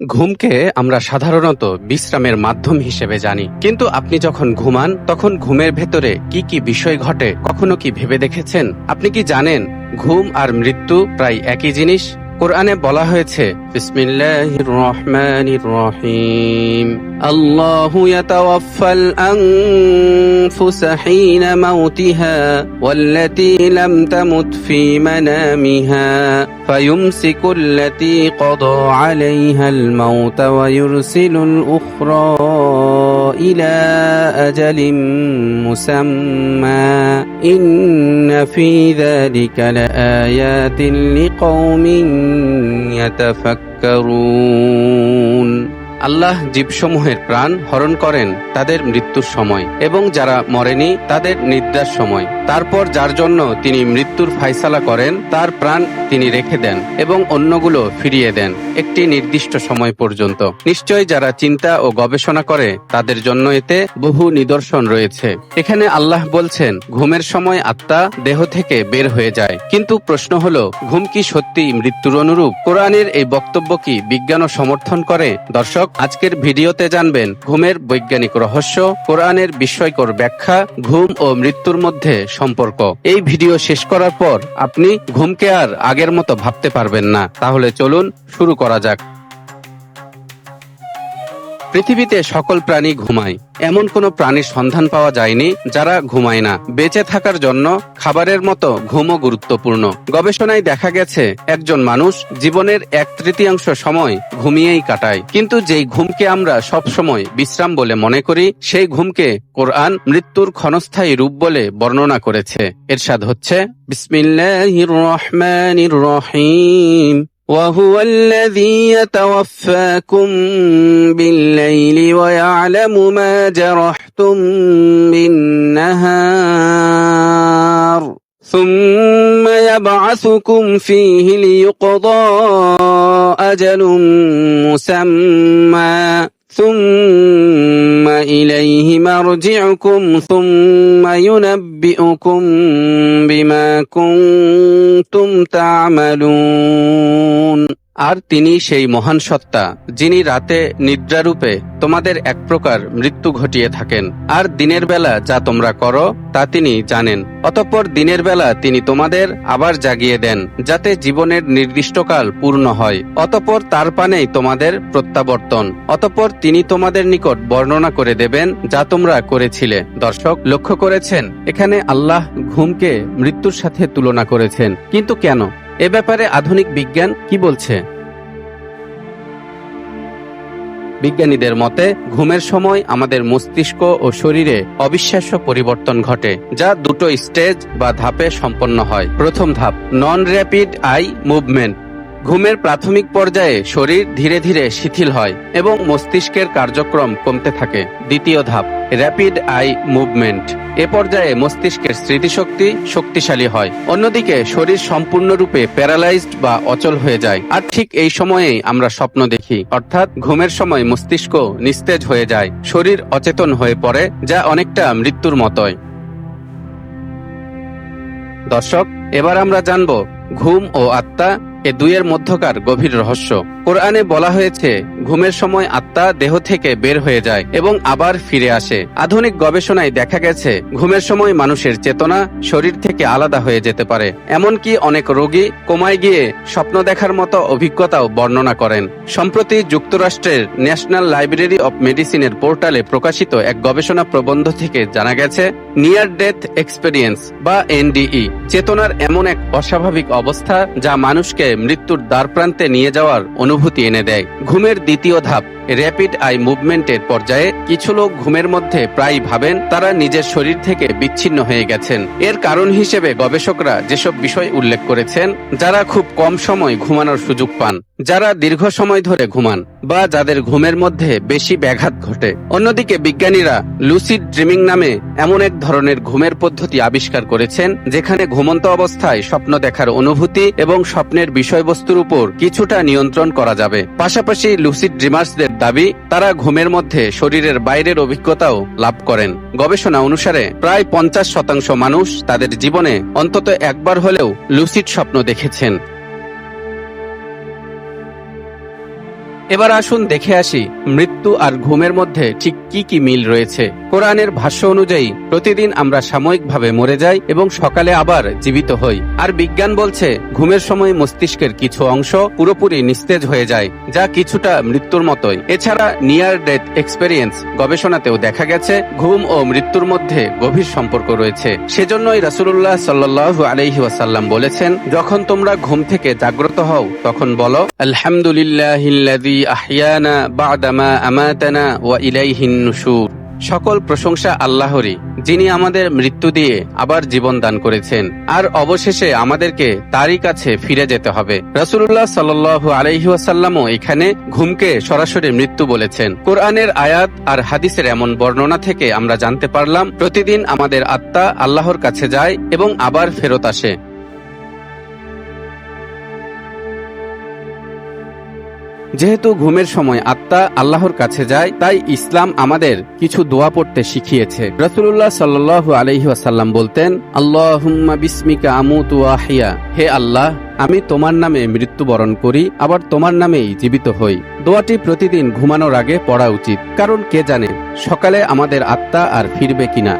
ঘুমকে আমরা সাধারণত বিশ্রামের মাধ্যম হিসেবে জানি, কিন্তু আপনি যখন ঘুমান তখন ঘুমের ভেতরে কি কি বিষয় ঘটে কখনো কি ভেবে দেখেছেন? আপনি কি জানেন ঘুম আর মৃত্যু প্রায় একই জিনিস? কোরআনে বলা হয়েছে, বিসমিল্লাহির রহমানির রহিম, আল্লাহু ইয়াতাওয়াফাল আনফুসা হিনা মাউতিহা ওয়াল্লাতী লাম তামুত ফী মানামিহা ফায়ুমসিকুল্লাতী ক্বাদা আলাইহাল মাউতা ওয়া ইউরসিলুল উখরা ইলা আজালিম মুসাম্মা ইন্না ফী যালিকা লাআয়াতিন লিকাওমিন ইয়াতাফাক্কারুন। আল্লাহ জীবসমূহের প্রাণ হরণ করেন তাদের মৃত্যুর সময় এবং যারা মরেনি তাদের নিদ্রার সময়। তারপর যার জন্য তিনি মৃত্যুর ফায়সালা করেন তার প্রাণ তিনি রেখে দেন এবং অন্যগুলো ফিরিয়ে দেন একটি নির্দিষ্ট সময় পর্যন্ত। নিশ্চয় যারা চিন্তা ও গবেষণা করে তাদের জন্য এতে বহু নিদর্শন রয়েছে। এখানে আল্লাহ বলছেন ঘুমের সময় আত্মা দেহ থেকে বের হয়ে যায়, কিন্তু প্রশ্ন হলো ঘুম কি সত্যি মৃত্যুর অনুরূপ? কোরআনের এই বক্তব্য কি বিজ্ঞানও সমর্থন করে? দর্শক, আজকের ভিডিওতে জানবেন ঘুমের বৈজ্ঞানিক রহস্য, কোরআনের বিস্ময়কর ব্যাখ্যা, ঘুম ও মৃত্যুর মধ্যে সম্পর্ক। এই ভিডিও শেষ করার পর আপনি ঘুমকে আর আগের মতো ভাবতে পারবেন না। তাহলে চলুন শুরু করা যাক। পৃথিবীতে সকল প্রাণী ঘুমায়, এমন কোনো প্রাণীর সন্ধান পাওয়া যায়নি যারা ঘুমায় না। বেঁচে থাকার জন্য খাবারের মতো ঘুমও গুরুত্বপূর্ণ। গবেষণায় দেখা গেছে একজন মানুষ জীবনের 1/3 সময় ঘুমিয়েই কাটায়, কিন্তু যেই ঘুমকে আমরা সব সময় বিশ্রাম বলে মনে করি সেই ঘুমকে কোরআন মৃত্যুর ক্ষণস্থায়ী রূপ বলে বর্ণনা করেছে। ইরশাদ হচ্ছে, বিসমিল্লাহির রহমানির রহিম, وهو الذي يتوفاكم بالليل ويعلم ما جرحتم بالنهار ثم يبعثكم فيه ليقضى أجل مسمى ثم إليه مرجعكم ثم ينبئكم بما كنتم تعملون। আর তিনি সেই মহান সত্তা যিনি রাতে নিদ্রারূপে তোমাদের এক প্রকার মৃত্যু ঘটিয়ে থাকেন, আর দিনের বেলা যা তোমরা করো তা তিনি জানেন। অতঃপর দিনের বেলা তিনি তোমাদের আবার জাগিয়ে দেন যাতে জীবনের নির্দিষ্টকাল পূর্ণ হয়। অতঃপর তার পানেই তোমাদের প্রত্যাবর্তন। অতঃপর তিনি তোমাদের নিকট বর্ণনা করে দেবেন যা তোমরা করেছিলে। দর্শক, লক্ষ্য করেছেন এখানে আল্লাহ ঘুমকে মৃত্যুর সাথে তুলনা করেছেন, কিন্তু কেন? এ ব্যাপারে আধুনিক বিজ্ঞান কি বলছে? বিজ্ঞানীদের মতে ঘুমের সময় আমাদের মস্তিষ্ক ও শরীরে অবিশ্বাস্য পরিবর্তন ঘটে, যা দুটো স্টেজ বা ধাপে সম্পন্ন হয়। প্রথম ধাপ, নন র্যাপিড আই মুভমেন্ট। ঘুমের প্রাথমিক পর্যায়ে শরীর ধীরে ধীরে শিথিল হয় এবং মস্তিষ্কের কার্যক্রম কমতে থাকে। দ্বিতীয় ধাপ, র্যাপিড আই মুভমেন্ট। এ পর্যায়ে মস্তিষ্কের স্মৃতিশক্তি শক্তিশালী হয়, অন্যদিকে শরীর সম্পূর্ণরূপে প্যারালাইজড বা অচল হয়ে যায়। আর ঠিক এই সময়েই আমরা স্বপ্ন দেখি, অর্থাৎ ঘুমের সময় মস্তিষ্ক নিস্তেজ হয়ে যায়, শরীর অচেতন হয়ে পড়ে, যা অনেকটা মৃত্যুর মতোই। দর্শক, এবার আমরা জানব ঘুম ও আত্মা এ দুইয়ের মধ্যকার গভীর রহস্য। কোরআনে বলা হয়েছে ঘুমের সময় আত্মা দেহ থেকে বের হয়ে যায় এবং আবার ফিরে আসে। আধুনিক গবেষণায় দেখা গেছে ঘুমের সময় মানুষের চেতনা শরীর থেকে আলাদা হয়ে যেতে পারে। এমনকি অনেক রোগী কোমায় গিয়ে স্বপ্ন দেখার মতো অভিজ্ঞতাও বর্ণনা করেন। সম্প্রতি যুক্তরাষ্ট্রের ন্যাশনাল লাইব্রেরি অব মেডিসিনের পোর্টালে প্রকাশিত এক গবেষণা প্রবন্ধ থেকে জানা গেছে নিয়ার ডেথ এক্সপেরিয়েন্স বা এনডিই চেতনার এমন এক অস্বাভাবিক অবস্থা যা মানুষকে মৃত্যুর দ্বারপ্রান্তে নিয়ে যাওয়ার অনুভূতি এনে দেয়। ঘুমের দ্বিতীয় ধাপ, র্যাপিড আই মুভমেন্টের পর্যায়ে কিছু লোক ঘুমের মধ্যে প্রায় ভাবেন তারা নিজের শরীর থেকে বিচ্ছিন্ন হয়ে গেছেন। এর কারণ হিসেবে গবেষকরা যেসব বিষয় উল্লেখ করেছেন, যারা খুব কম সময় ঘুমানোর সুযোগ পান, যারা দীর্ঘ সময় ধরে ঘুমান, বা যাদের ঘুমের মধ্যে বেশি ব্যাঘাত ঘটে। অন্যদিকে বিজ্ঞানীরা লুসিড ড্রিমিং নামে এমন এক ধরনের ঘুমের পদ্ধতি আবিষ্কার করেছেন যেখানে ঘুমন্ত অবস্থায় স্বপ্ন দেখার অনুভূতি এবং স্বপ্নের বিষয়বস্তুর উপর কিছুটা নিয়ন্ত্রণ করা যাবে। পাশাপাশি লুসিড ড্রিমার্সদের দাবি তারা ঘুমের মধ্যে শরীরের বাইরের অভিজ্ঞতাও লাভ করেন। গবেষণা অনুসারে প্রায় 50% মানুষ তাদের জীবনে অন্তত একবার হলেও লুসিড স্বপ্ন দেখেছেন। এবার আসুন দেখে আসি মৃত্যু আর ঘুমের মধ্যে ঠিক কি কি মিল রয়েছে। কোরআনের ভাষ্য অনুযায়ী প্রতিদিন আমরা সাময়িকভাবে মরে যাই এবং সকালে আবার জীবিত হই। আর বিজ্ঞান বলছে ঘুমের সময় মস্তিষ্কের কিছু অংশ পুরোপুরি নিস্তেজ হয়ে যায়, যা কিছুটা মৃত্যুর মতোই। এছাড়া নিয়ার ডেথ এক্সপেরিয়েন্স গবেষণাতেও দেখা গেছে ঘুম ও মৃত্যুর মধ্যে গভীর সম্পর্ক রয়েছে। সেজন্যই রাসূলুল্লাহ সাল্লাল্লাহু আলাইহি ওয়াসাল্লাম বলেছেন, যখন তোমরা ঘুম থেকে জাগ্রত হও তখন বলো, আলহামদুলিল্লাহিল্লাযী আহইয়ানা বা'দামা আমাতানা ওয়া ইলাইহিন নুশুর। সকল প্রশংসা আল্লাহরই, যিনি আমাদের মৃত্যু দিয়ে আবার জীবন দান করেছেন, আর অবশেষে আমাদেরকে তারই কাছে ফিরে যেতে হবে। রাসূলুল্লাহ সাল্লাল্লাহু আলাইহি ওয়াসাল্লামও এখানে ঘুমকে সরাসরি মৃত্যু বলেছেন। কোরআনের আয়াত আর হাদিসের এমন বর্ণনা থেকে আমরা জানতে পারলাম প্রতিদিন আমাদের আত্মা আল্লাহর কাছে যায় এবং আবার ফেরত আসে। যেহেতু ঘুমের সময় আত্মা আল্লাহর কাছে যায়, তাই ইসলাম আমাদের কিছু দোয়া পড়তে শিখিয়েছে। রাসূলুল্লাহ সাল্লাল্লাহু আলাইহি ওয়াসাল্লাম বলতেন, আল্লাহুম্মা বিসমিকা আমুতু ওয়া আহইয়া। হে আল্লাহ, আমি তোমার নামে মৃত্যুবরণ করি, আবার তোমার নামেই জীবিত হই। দোয়াটি প্রতিদিন ঘুমানোর আগে পড়া উচিত, কারণ কে জানে সকালে আমাদের আত্মা আর ফিরবে কিনা।